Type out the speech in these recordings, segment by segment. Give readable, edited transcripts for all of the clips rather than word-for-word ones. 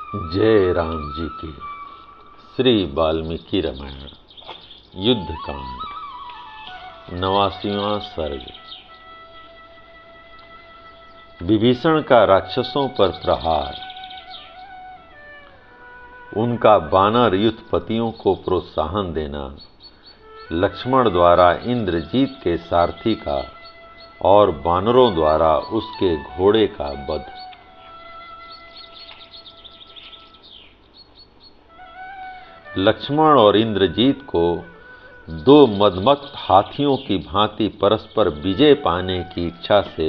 जय राम जी की। श्री वाल्मीकि रामायण युद्धकांड 89वां सर्ग। विभीषण का राक्षसों पर प्रहार। उनका बानर युद्धपतियों को प्रोत्साहन देना। लक्ष्मण द्वारा इंद्रजीत के सारथी का और बानरों द्वारा उसके घोड़े का वध। लक्ष्मण और इंद्रजीत को दो मदमस्त हाथियों की भांति परस्पर विजय पाने की इच्छा से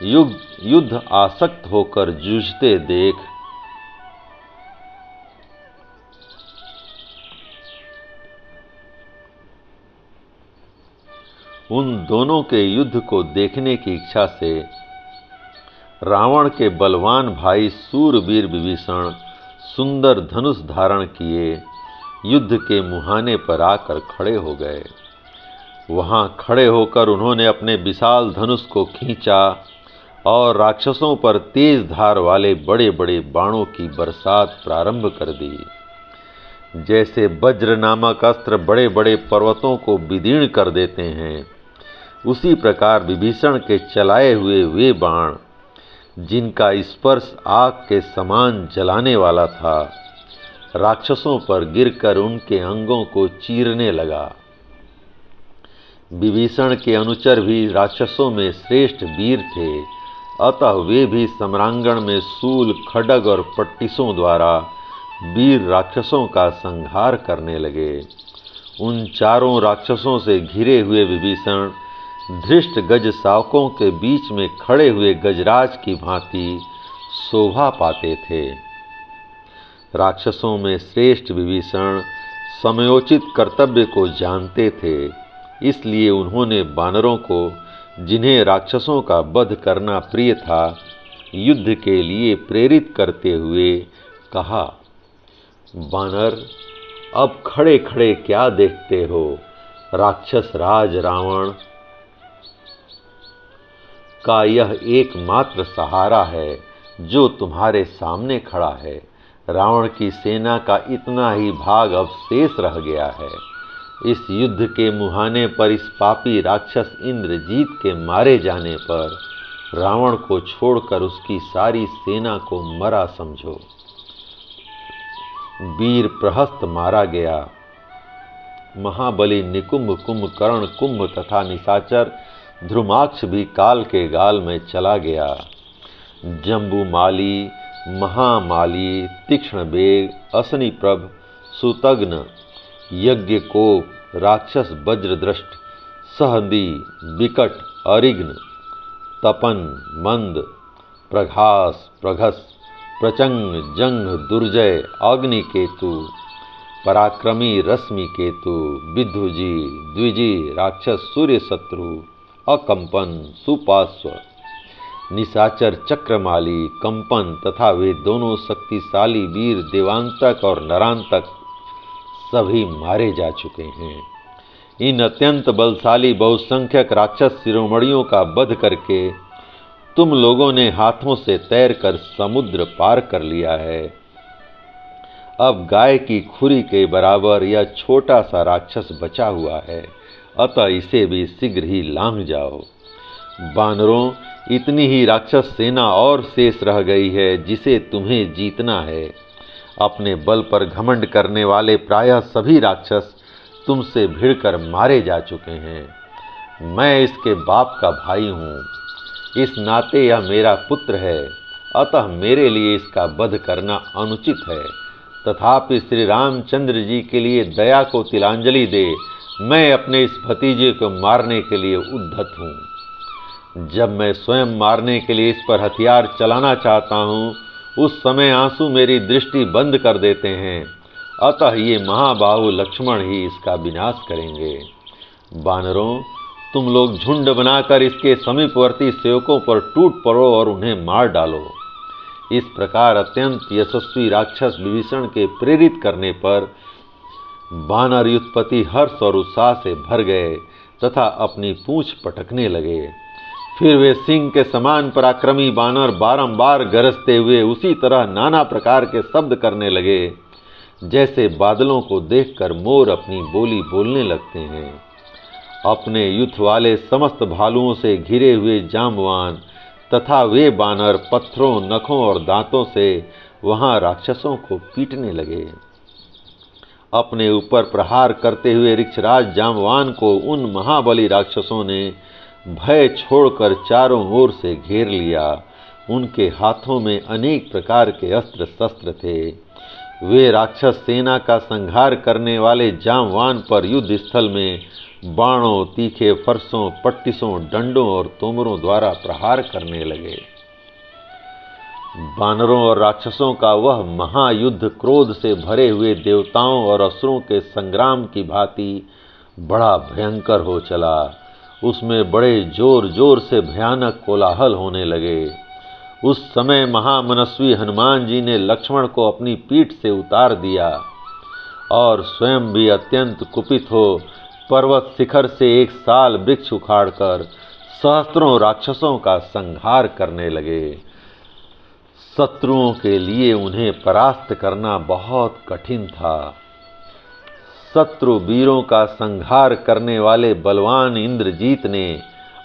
युद्ध आसक्त होकर जूझते देख उन दोनों के युद्ध को देखने की इच्छा से रावण के बलवान भाई सूरवीर विभीषण सुंदर धनुष धारण किए युद्ध के मुहाने पर आकर खड़े हो गए। वहां खड़े होकर उन्होंने अपने विशाल धनुष को खींचा और राक्षसों पर तेज धार वाले बड़े बड़े बाणों की बरसात प्रारंभ कर दी। जैसे वज्र नामक अस्त्र बड़े बड़े पर्वतों को विदीर्ण कर देते हैं, उसी प्रकार विभीषण के चलाए हुए वे बाण, जिनका स्पर्श आग के समान जलाने वाला था, राक्षसों पर गिरकर उनके अंगों को चीरने लगा। विभीषण के अनुचर भी राक्षसों में श्रेष्ठ वीर थे, अतः वे भी सम्रांगण में शूल, खड्ग और पट्टिसों द्वारा वीर राक्षसों का संहार करने लगे। उन चारों राक्षसों से घिरे हुए विभीषण धृष्ट गज शावकों के बीच में खड़े हुए गजराज की भांति शोभा पाते थे। राक्षसों में श्रेष्ठ विभीषण समयोचित कर्तव्य को जानते थे, इसलिए उन्होंने बानरों को, जिन्हें राक्षसों का वध करना प्रिय था, युद्ध के लिए प्रेरित करते हुए कहा, बानर, अब खड़े खड़े क्या देखते हो? राक्षस राज रावण का यह एकमात्र सहारा है जो तुम्हारे सामने खड़ा है। रावण की सेना का इतना ही भाग अब शेष रह गया है। इस युद्ध के मुहाने पर इस पापी राक्षस इंद्रजीत के मारे जाने पर रावण को छोड़कर उसकी सारी सेना को मरा समझो। वीर प्रहस्त मारा गया। महाबली निकुंभ, कुंभकर्ण, कुंभ तथा निशाचर ध्रुमाक्ष भी काल के गाल में चला गया। जम्बूमाली, महामाली, तीक्ष्ण बेग, असनीप्रभ, सुतग्न, यज्ञकोप, राक्षस वज्रदृष्ट, सहदी, विकट, अरिघ्न, तपन, मंद, प्रघास, प्रघस, प्रचंग, जंग, दुर्जय, अग्निकेतु, पराक्रमी रश्मि केतु, विद्धुजी, द्विजी, राक्षस सूर्य शत्रु, अकंपन, सुपार्श्व, निशाचर चक्रमाली, कंपन तथा वे दोनों शक्तिशाली वीर देवांतक और नरांतक सभी मारे जा चुके हैं। इन अत्यंत बलशाली बहुसंख्यक राक्षस शिरोमणियों का वध करके तुम लोगों ने हाथों से तैरकर समुद्र पार कर लिया है। अब गाय की खुरी के बराबर यह छोटा सा राक्षस बचा हुआ है, अतः इसे भी शीघ्र ही लांघ जाओ। बानरों, इतनी ही राक्षस सेना और शेष रह गई है जिसे तुम्हें जीतना है। अपने बल पर घमंड करने वाले प्रायः सभी राक्षस तुमसे भिड़कर मारे जा चुके हैं। मैं इसके बाप का भाई हूँ, इस नाते यह मेरा पुत्र है, अतः मेरे लिए इसका वध करना अनुचित है। तथापि श्री रामचंद्र जी के लिए दया को तिलांजलि दे मैं अपने इस भतीजे को मारने के लिए उद्यत हूँ। जब मैं स्वयं मारने के लिए इस पर हथियार चलाना चाहता हूँ, उस समय आंसू मेरी दृष्टि बंद कर देते हैं, अतः ये महाबाहु लक्ष्मण ही इसका विनाश करेंगे। बानरों, तुम लोग झुंड बनाकर इसके समीपवर्ती सेवकों पर टूट पड़ो और उन्हें मार डालो। इस प्रकार अत्यंत यशस्वी राक्षस विभीषण के प्रेरित करने पर बानर युद्धपति हर्ष और उत्साह से भर गए तथा अपनी पूंछ पटकने लगे। फिर वे सिंह के समान पराक्रमी बानर बारंबार गरजते हुए उसी तरह नाना प्रकार के शब्द करने लगे, जैसे बादलों को देखकर मोर अपनी बोली बोलने लगते हैं। अपने युद्ध वाले समस्त भालुओं से घिरे हुए जांबवान तथा वे बानर पत्थरों, नखों और दांतों से वहां राक्षसों को पीटने लगे। अपने ऊपर प्रहार करते हुए ऋक्षराज जांबवान को उन महाबली राक्षसों ने भय छोड़कर चारों ओर से घेर लिया। उनके हाथों में अनेक प्रकार के अस्त्र शस्त्र थे। वे राक्षस सेना का संहार करने वाले जांबवान पर युद्ध स्थल में बाणों, तीखे फरसों, पट्टिसों, डंडों और तोमरों द्वारा प्रहार करने लगे। बानरों और राक्षसों का वह महायुद्ध क्रोध से भरे हुए देवताओं और असुरों के संग्राम की भांति बड़ा भयंकर हो चला। उसमें बड़े जोर जोर से भयानक कोलाहल होने लगे। उस समय महामनस्वी हनुमान जी ने लक्ष्मण को अपनी पीठ से उतार दिया और स्वयं भी अत्यंत कुपित हो पर्वत शिखर से एक साल वृक्ष उखाड़कर सहस्त्रों राक्षसों का संहार करने लगे। शत्रुओं के लिए उन्हें परास्त करना बहुत कठिन था। शत्रु वीरों का संहार करने वाले बलवान इंद्रजीत ने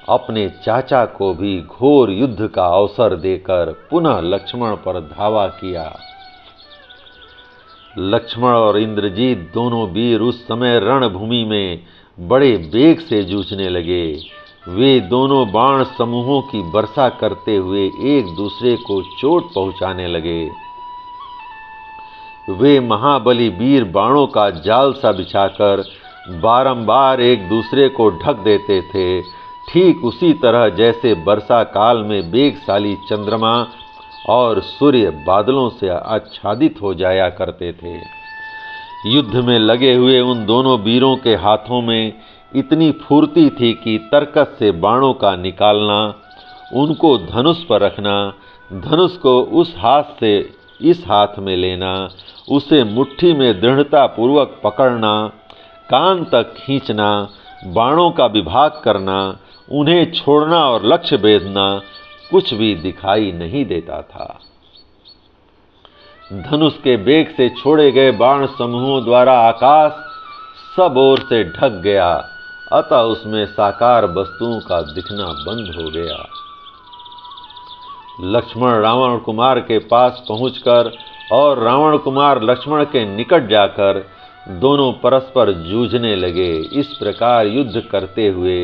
अपने चाचा को भी घोर युद्ध का अवसर देकर पुनः लक्ष्मण पर धावा किया। लक्ष्मण और इंद्रजीत दोनों वीर उस समय रणभूमि में बड़े वेग से जूझने लगे। वे दोनों बाण समूहों की वर्षा करते हुए एक दूसरे को चोट पहुंचाने लगे। वे महाबली वीर बाणों का जाल सा बिछाकर बारंबार एक दूसरे को ढक देते थे, ठीक उसी तरह जैसे वर्षा काल में वेगशाली चंद्रमा और सूर्य बादलों से आच्छादित हो जाया करते थे। युद्ध में लगे हुए उन दोनों वीरों के हाथों में इतनी फुर्ती थी कि तरकस से बाणों का निकालना, उनको धनुष पर रखना, धनुष को उस हाथ से इस हाथ में लेना, उसे मुट्ठी में दृढ़ता पूर्वक पकड़ना, कान तक खींचना, बाणों का विभाग करना, उन्हें छोड़ना और लक्ष्य भेदना कुछ भी दिखाई नहीं देता था। धनुष के वेग से छोड़े गए बाण समूहों द्वारा आकाश सब ओर से ढक गया, अतः उसमें साकार वस्तुओं का दिखना बंद हो गया। लक्ष्मण रावण कुमार के पास पहुंचकर और रावण कुमार लक्ष्मण के निकट जाकर दोनों परस्पर जूझने लगे। इस प्रकार युद्ध करते हुए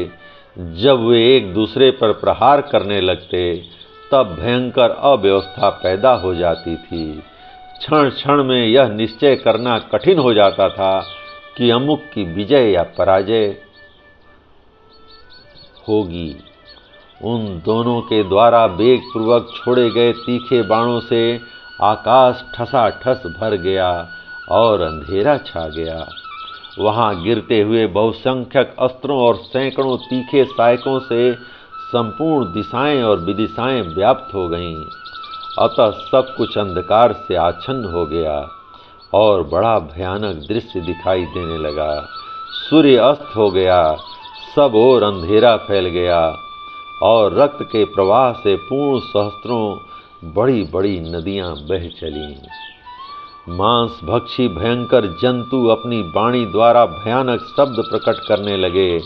जब वे एक दूसरे पर प्रहार करने लगते, तब भयंकर अव्यवस्था पैदा हो जाती थी। क्षण क्षण में यह निश्चय करना कठिन हो जाता था कि अमुक की विजय या पराजय होगी। उन दोनों के द्वारा वेग पूर्वक छोड़े गए तीखे बाणों से आकाश ठसाठस भर गया और अंधेरा छा गया। वहां गिरते हुए बहुसंख्यक अस्त्रों और सैकड़ों तीखे सहायकों से संपूर्ण दिशाएं और विदिशाएं व्याप्त हो गईं। अतः सब कुछ अंधकार से आच्छन्न हो गया और बड़ा भयानक दृश्य दिखाई देने लगा। सूर्य अस्त हो गया, सब ओर अंधेरा फैल गया और रक्त के प्रवाह से पूर्ण सहस्त्रों बड़ी बड़ी नदियां बह चलीं। मांस भक्षी भयंकर जंतु अपनी वाणी द्वारा भयानक शब्द प्रकट करने लगे।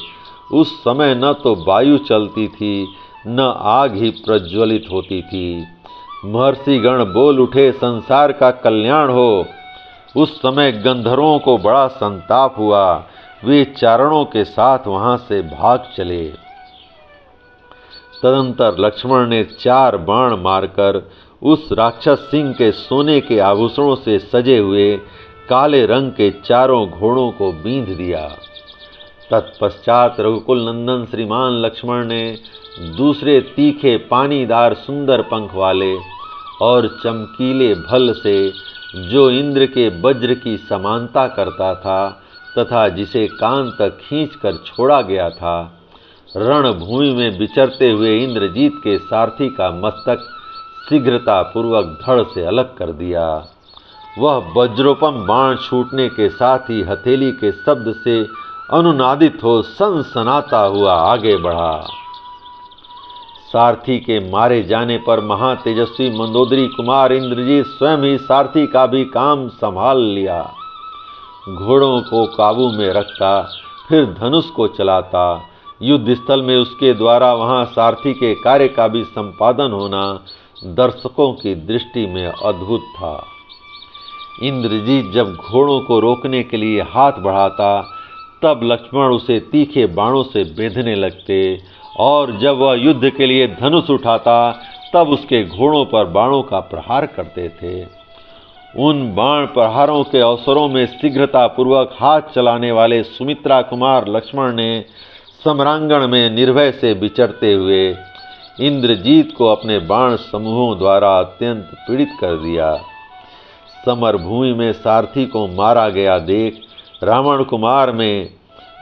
उस समय न तो वायु चलती थी, न आग ही प्रज्वलित होती थी। महर्षिगण बोल उठे, संसार का कल्याण हो। उस समय गंधर्वों को बड़ा संताप हुआ। वे चारणों के साथ वहां से भाग चले। तदंतर लक्ष्मण ने 4 बाण मारकर उस राक्षस सिंह के सोने के आभूषणों से सजे हुए काले रंग के चारों घोड़ों को बींध दिया। तत्पश्चात रघुकुल नंदन श्रीमान लक्ष्मण ने दूसरे तीखे पानीदार सुंदर पंख वाले और चमकीले भल से, जो इंद्र के वज्र की समानता करता था तथा जिसे कान तक खींचकर छोड़ा गया था, रणभूमि में विचरते हुए इंद्रजीत के सारथी का मस्तक शीघ्रता पूर्वक धड़ से अलग कर दिया। वह वज्रोपम बाण छूटने के साथ ही हथेली के शब्द से अनुनादित हो सनसनाता हुआ आगे बढ़ा। सारथी के मारे जाने पर महातेजस्वी मंदोदरी कुमार इंद्रजीत स्वयं ही सारथी का भी काम संभाल लिया। घोड़ों को काबू में रखता, फिर धनुष को चलाता। युद्ध स्थल में उसके द्वारा वहां सारथी के कार्य का भी संपादन होना दर्शकों की दृष्टि में अद्भुत था। इंद्रजीत जब घोड़ों को रोकने के लिए हाथ बढ़ाता, तब लक्ष्मण उसे तीखे बाणों से बेधने लगते, और जब वह युद्ध के लिए धनुष उठाता, तब उसके घोड़ों पर बाणों का प्रहार करते थे। उन बाण प्रहारों के अवसरों में शीघ्रता पूर्वक हाथ चलाने वाले सुमित्रा कुमार लक्ष्मण ने सम्रांगण में निर्भय से विचरते हुए इंद्रजीत को अपने बाण समूहों द्वारा अत्यंत पीड़ित कर दिया। समर भूमि में सारथी को मारा गया देख रावण कुमार में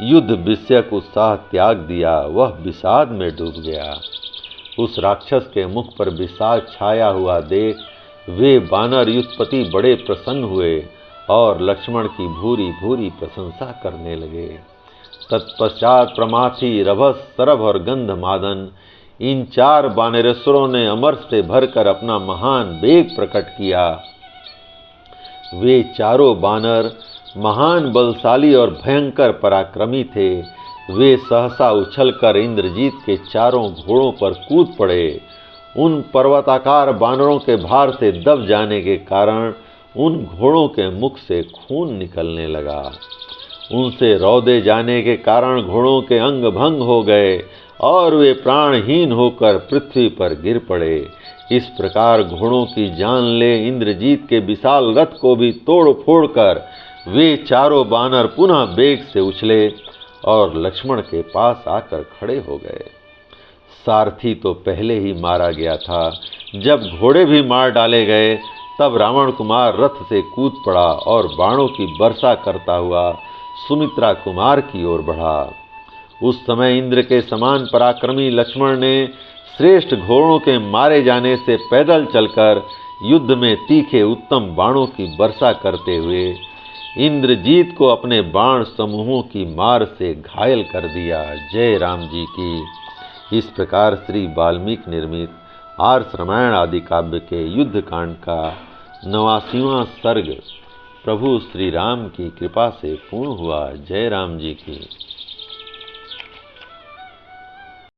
युद्ध विषयक उत्साह त्याग दिया। वह विषाद में डूब गया। उस राक्षस के मुख पर विषाद छाया हुआ देख वे वानर युद्धपति बड़े प्रसन्न हुए और लक्ष्मण की भूरी भूरी प्रशंसा करने लगे। तत्पश्चात प्रमाथी, रभस, सरभ और गंधमादन इन 4 वानरेश्वरों ने अमर से भरकर अपना महान वेग प्रकट किया। वे चारों वानर महान बलशाली और भयंकर पराक्रमी थे। वे सहसा उछलकर इंद्रजीत के चारों घोड़ों पर कूद पड़े। उन पर्वताकार वानरों के भार से दब जाने के कारण उन घोड़ों के मुख से खून निकलने लगा। उनसे रौदे जाने के कारण घोड़ों के अंग भंग हो गए और वे प्राणहीन होकर पृथ्वी पर गिर पड़े। इस प्रकार घोड़ों की जान ले इंद्रजीत के विशाल रथ को भी तोड़ फोड़ कर वे चारों वानर पुनः वेग से उछले और लक्ष्मण के पास आकर खड़े हो गए। सारथी तो पहले ही मारा गया था। जब घोड़े भी मार डाले गए, तब रावण कुमार रथ से कूद पड़ा और बाणों की वर्षा करता हुआ सुमित्रा कुमार की ओर बढ़ा। उस समय इंद्र के समान पराक्रमी लक्ष्मण ने श्रेष्ठ घोड़ों के मारे जाने से पैदल चलकर युद्ध में तीखे उत्तम बाणों की वर्षा करते हुए इंद्रजीत को अपने बाण समूहों की मार से घायल कर दिया। जय राम जी की। इस प्रकार श्री वाल्मीकि निर्मित आर्ष रामायण आदि काव्य के युद्ध कांड का 89वां सर्ग प्रभु श्री राम की कृपा से पूर्ण हुआ। जय राम जी की।